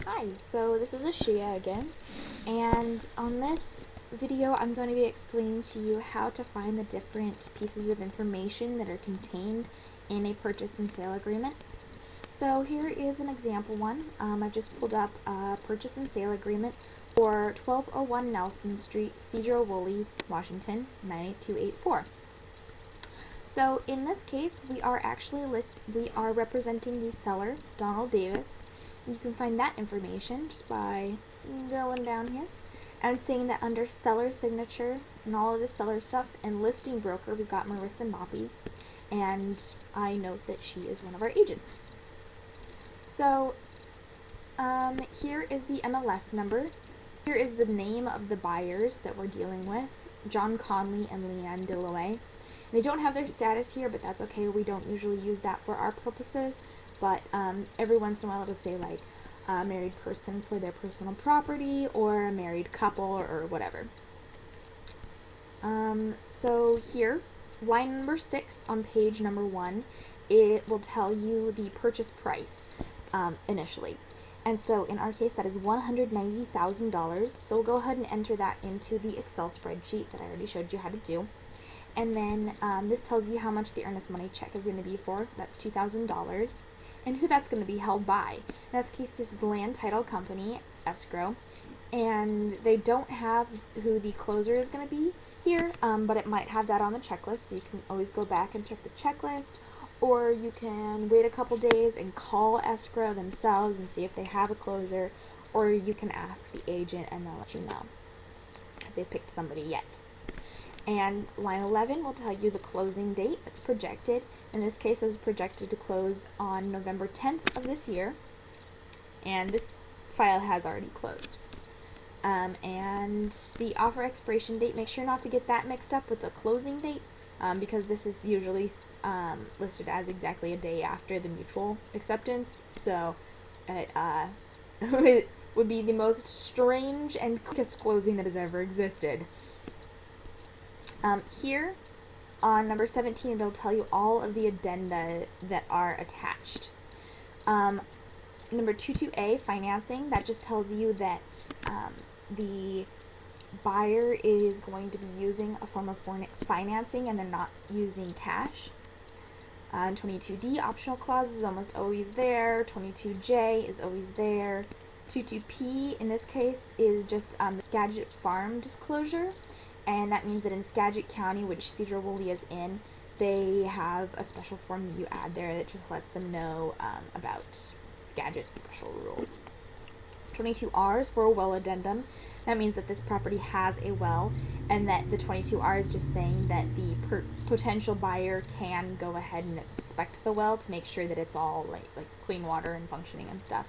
Hi, so this is Ashia again, and on this video I'm going to be explaining to you how to find the different pieces of information that are contained in a purchase and sale agreement. So here is an example one. I've just pulled up a purchase and sale agreement for 1201 Nelson Street, Sedro-Woolley, Washington, 98284. So in this case, we are representing the seller, Donald Davis. You can find that information just by going down here and seeing that under seller signature and all of the seller stuff and listing broker, we've got Marissa Moppy, and I note that she is one of our agents. So here is the MLS number. Here is the name of the buyers that we're dealing with, John Conley and Leanne Dillaway. They don't have their status here, but that's okay. We don't usually use that for our purposes, but every once in a while it'll say like a married person for their personal property or a married couple or whatever. So here, line number 6 on page number 1, it will tell you the purchase price initially. And so in our case, that is $190,000. So we'll go ahead and enter that into the Excel spreadsheet that I already showed you how to do. And then this tells you how much the earnest money check is going to be for. That's $2,000. And who that's going to be held by. In this case, this is Land Title Company, escrow. And they don't have who the closer is going to be here, but it might have that on the checklist, so you can always go back and check the checklist. Or you can wait a couple days and call escrow themselves and see if they have a closer. Or you can ask the agent and they'll let you know if they've picked somebody yet. And line 11 will tell you the closing date that's projected. In this case, it was projected to close on November 10th of this year. And this file has already closed. And the offer expiration date, make sure not to get that mixed up with the closing date, because this is usually listed as exactly a day after the mutual acceptance. So it would be the most strange and quickest closing that has ever existed. Here on number 17, it'll tell you all of the addenda that are attached. Number 22A, financing, that just tells you that the buyer is going to be using a form of financing and they're not using cash. 22D, optional clause, is almost always there. 22J is always there. 22P, in this case, is just Skagit Farm disclosure. And that means that in Skagit County, which Sedro-Woolley is in, they have a special form that you add there that just lets them know about Skagit's special rules. 22R is for a well addendum. That means that this property has a well, and that the 22R is just saying that the potential buyer can go ahead and inspect the well to make sure that it's all like clean water and functioning and stuff.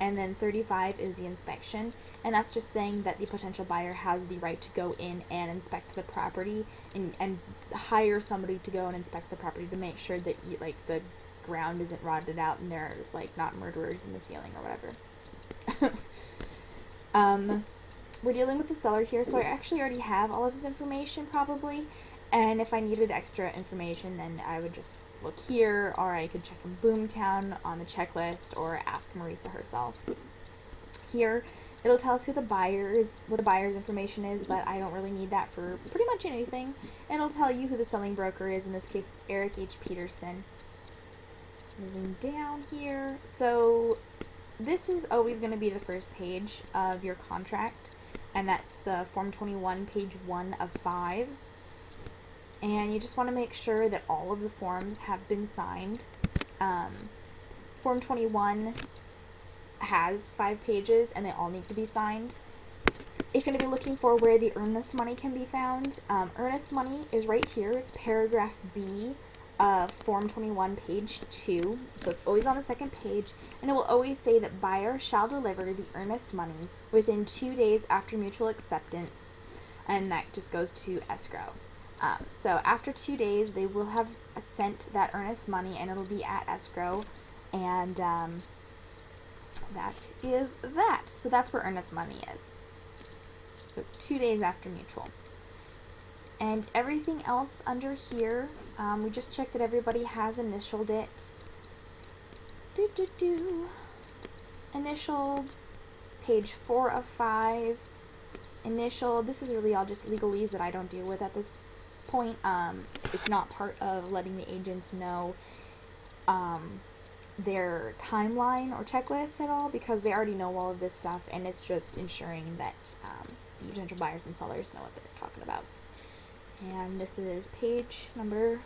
And then 35 is the inspection, and that's just saying that the potential buyer has the right to go in and inspect the property and hire somebody to go and inspect the property to make sure that the ground isn't rotted out and there's not murderers in the ceiling or whatever. We're dealing with the seller here, so I actually already have all of his information probably, and if I needed extra information, then I would just look here, or I could check in Boomtown on the checklist, or ask Marissa herself. Here, it'll tell us what the buyer's information is, but I don't really need that for pretty much anything. And it'll tell you who the selling broker is. In this case, it's Eric H. Peterson. Moving down here, so this is always going to be the first page of your contract, and that's the Form 21, page 1 of 5. And you just want to make sure that all of the forms have been signed. Form 21 has 5 pages and they all need to be signed. If you're going to be looking for where the earnest money can be found, earnest money is right here. It's paragraph B of Form 21, page 2. So it's always on the second page, and it will always say that buyer shall deliver the earnest money within 2 days after mutual acceptance, and that just goes to escrow. So after 2 days, they will have sent that earnest money, and it'll be at escrow, and that is that. So that's where earnest money is. So it's 2 days after mutual. And everything else under here, we just checked that everybody has initialed it. initialed. Page 4 of 5, initial. This is really all just legalese that I don't deal with at this point. It's not part of letting the agents know their timeline or checklist at all, because they already know all of this stuff, and it's just ensuring that the potential buyers and sellers know what they're talking about. And this is page number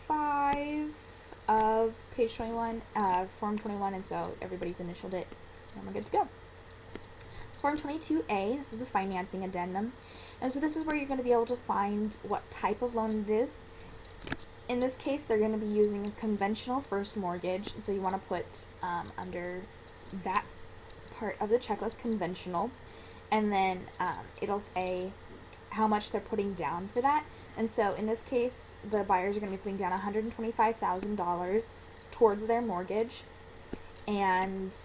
5 of page 21, form 21, and so everybody's initialed it, and we're good to go. So form 22A, this is the financing addendum, and so this is where you're going to be able to find what type of loan it is. In this case, they're going to be using a conventional first mortgage, and so you want to put under that part of the checklist conventional, and then it'll say how much they're putting down for that. And so in this case, the buyers are going to be putting down $125,000 towards their mortgage, and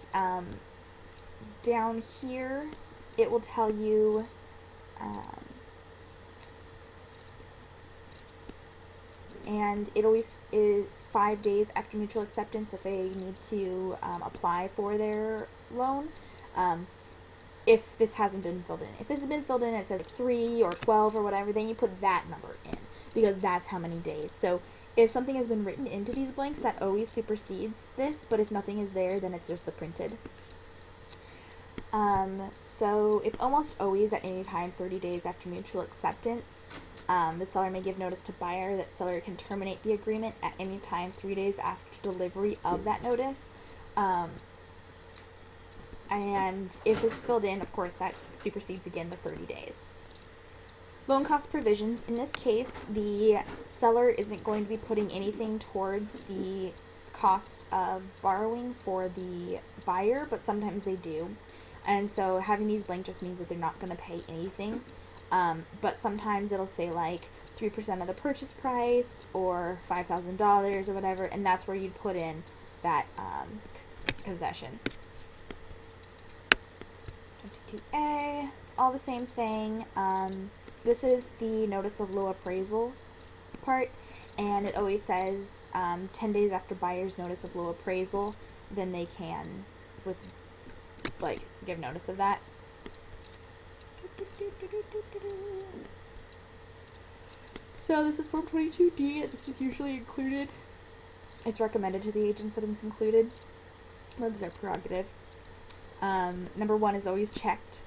down here it will tell you and it always is 5 days after mutual acceptance that they need to apply for their loan. If this hasn't been filled in. If this has been filled in, it says 3 or 12 or whatever, then you put that number in, because that's how many days. So if something has been written into these blanks, that always supersedes this, but if nothing is there, then it's just the printed. So it's almost always at any time 30 days after mutual acceptance. The seller may give notice to buyer that seller can terminate the agreement at any time 3 days after delivery of that notice. And if it's filled in, of course, that supersedes again the 30 days. Loan cost provisions. In this case, the seller isn't going to be putting anything towards the cost of borrowing for the buyer, but sometimes they do. And so having these blank just means that they're not going to pay anything. But sometimes it'll say like 3% of the purchase price or $5,000 or whatever, and that's where you'd put in that concession. 22A, it's all the same thing. This is the notice of low appraisal part, and it always says 10 days after buyer's notice of low appraisal, then they can give notice of that. So this is Form 22D, and this is usually included. It's recommended to the agents that it's included. That's their prerogative. Number 1 is always checked.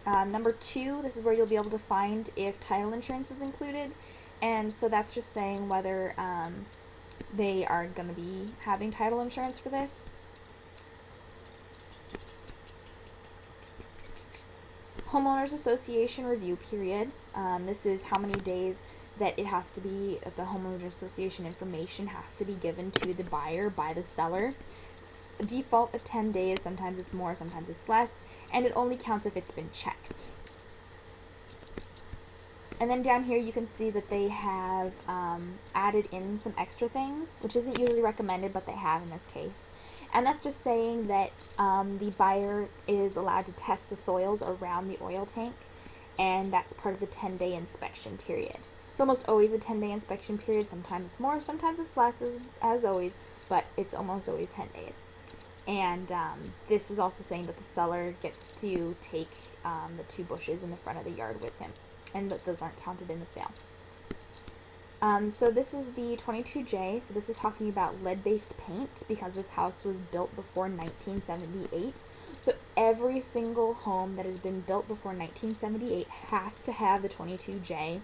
Number 2, this is where you'll be able to find if title insurance is included, and so that's just saying whether they are going to be having title insurance for this. Homeowners Association review period. This is how many days that it has to be, the Homeowners Association information has to be given to the buyer by the seller. It's a default of 10 days, sometimes it's more, sometimes it's less, and it only counts if it's been checked. And then down here you can see that they have added in some extra things, which isn't usually recommended, but they have in this case. And that's just saying that the buyer is allowed to test the soils around the oil tank, and that's part of the 10-day inspection period. It's almost always a 10-day inspection period. Sometimes it's more, sometimes it's less, as always, but it's almost always 10 days. And this is also saying that the seller gets to take the 2 bushes in the front of the yard with him, and that those aren't counted in the sale. So this is the 22J, so this is talking about lead-based paint, because this house was built before 1978. So every single home that has been built before 1978 has to have the 22J,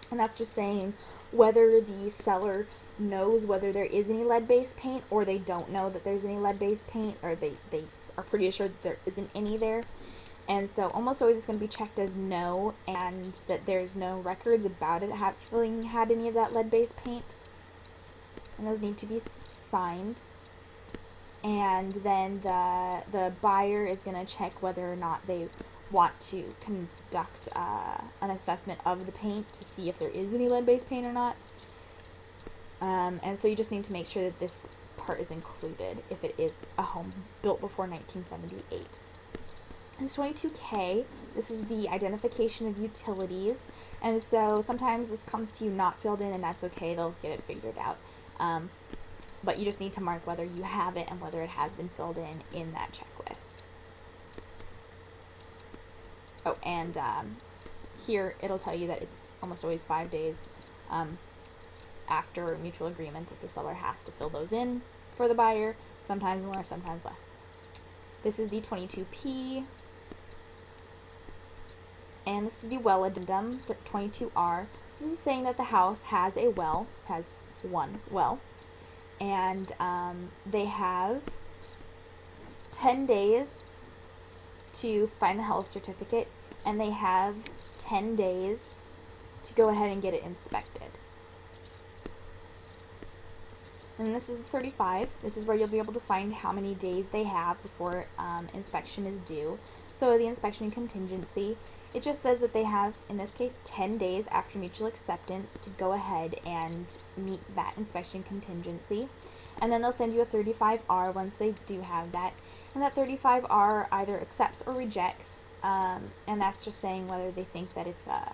and that's just saying whether the seller knows whether there is any lead-based paint, or they don't know that there's any lead-based paint, or they are pretty sure that there isn't any there. And so almost always it's going to be checked as no, and that there's no records about it having had any of that lead-based paint. And those need to be signed. And then the buyer is going to check whether or not they want to conduct an assessment of the paint to see if there is any lead-based paint or not. And so you just need to make sure that this part is included if it is a home built before 1978. This 22K, this is the identification of utilities, and so sometimes this comes to you not filled in, and that's okay, they'll get it figured out. but you just need to mark whether you have it and whether it has been filled in that checklist. Oh, and here it'll tell you that it's almost always 5 days after mutual agreement that the seller has to fill those in for the buyer, sometimes more, sometimes less. This is the 22P, and this is the well addendum, the 22R. This is saying that the house has a well, has one well, and they have 10 days to find the health certificate, and they have 10 days to go ahead and get it inspected. And this is the 35. This is where you'll be able to find how many days they have before inspection is due. So the inspection contingency, it just says that they have, in this case, 10 days after mutual acceptance to go ahead and meet that inspection contingency. And then they'll send you a 35R once they do have that. And that 35R either accepts or rejects, and that's just saying whether they think that it's a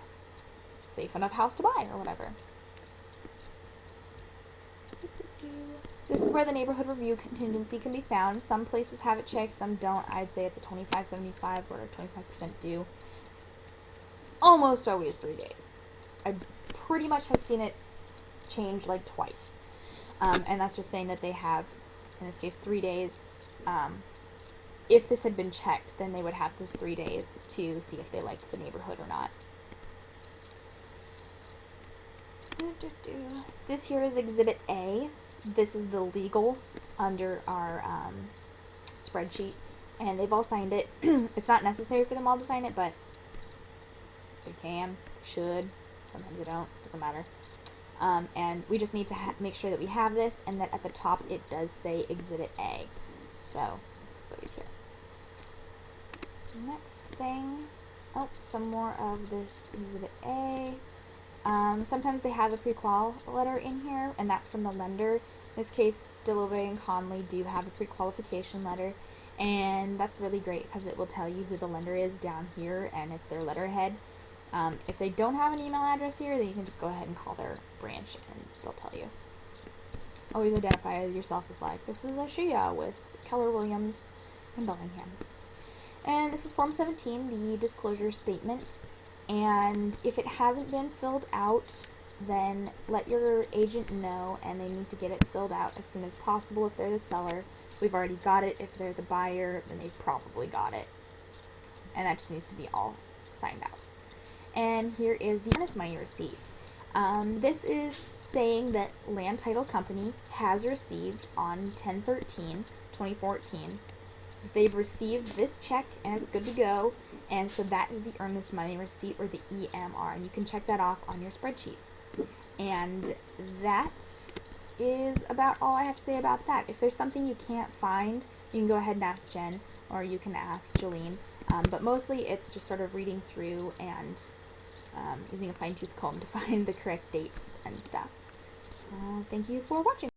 safe enough house to buy or whatever. This is where the neighborhood review contingency can be found. Some places have it checked, some don't. I'd say it's a 25-75 or 25% due. It's almost always 3 days. I pretty much have seen it change like twice. And that's just saying that they have, in this case, 3 days. If this had been checked, then they would have those 3 days to see if they liked the neighborhood or not. This here is Exhibit A. This is the legal under our spreadsheet, and they've all signed it. It's not necessary for them all to sign it, but they can, should, sometimes they don't, doesn't matter. And we just need to make sure that we have this, and that at the top it does say Exhibit A. So it's always here. Next thing, oh, some more of this Exhibit A. Sometimes they have a pre-qual letter in here, and that's from the lender. In this case, Dillaway and Conley do have a pre-qualification letter, and that's really great because it will tell you who the lender is down here, and it's their letterhead. If they don't have an email address here, then you can just go ahead and call their branch, and they'll tell you. Always identify yourself as like, this is a Shia with Keller Williams in Bellingham. And this is Form 17, the disclosure statement. And if it hasn't been filled out, then let your agent know, and they need to get it filled out as soon as possible if they're the seller. We've already got it. If they're the buyer, then they've probably got it. And that just needs to be all signed out. And here is the earnest money receipt. This is saying that Land Title Company has received on 10/13/2014. They've received this check and it's good to go, and so that is the earnest money receipt, or the EMR, and you can check that off on your spreadsheet. And that is about all I have to say about that. If there's something you can't find, you can go ahead and ask Jen, or you can ask Jolene, but mostly it's just sort of reading through and using a fine-tooth comb to find the correct dates and stuff. Thank you for watching.